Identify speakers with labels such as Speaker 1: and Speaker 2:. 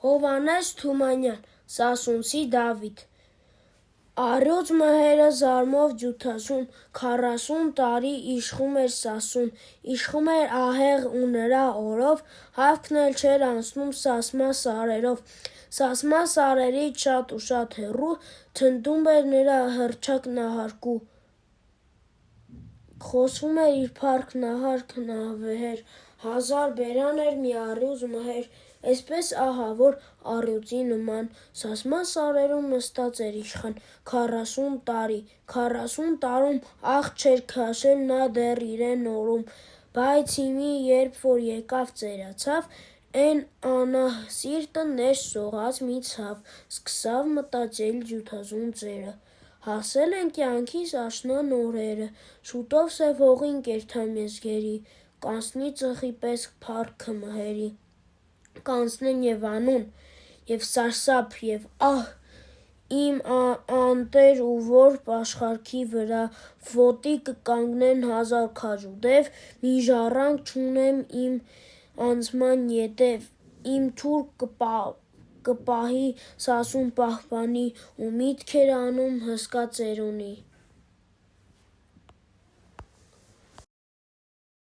Speaker 1: Հովհաննես Թումանյան, Սասունցի Դավիթ։ Առյուծ մհերը զարմով ջութասուն, 40 տարի իշխում էր Սասուն, իշխում էր ահեղ ու նրա օրով, հավքն էլ չէր անցնում Սասմա սարերով, Սասմա սարերից շատ ու շատ հեռու, թնդում էր նրա հռչակ նահարկու, խոսվում էր իր փառք նահարկ նավեր, 1000 բերան էր մի առյուծ մհեր, էսպես ահա որ առյուծի նման, Սասմա սարերում նստած էր իշխան 40 տարի, 40 տարում աղ չէր քաշել նա դեռ իրեն օրում, բայց հիմի երբ որ եկավ ծերացավ, էն անահսիրտը ներս սողաց մի ցավ, սկսավ մտածել ջութազուն ծերը, հասել են կյանքիս աշնան օրերը, շուտով սև հողին կերթամ ես գերի, կանցնի ծխի պես փառքը մհերի, կանցնեն և անուն, և սարսափ, և ահ, իմ անտեր ու որբ աշխարհքի վրա, ոտի կկանգնեն 1000 քաջ ու դև, մի ժառանգ չունեմ իմ անձման ետև, իմ թուր կպահի, Սասուն պահպանի, ու միտք էր անում հսկա ծերունի: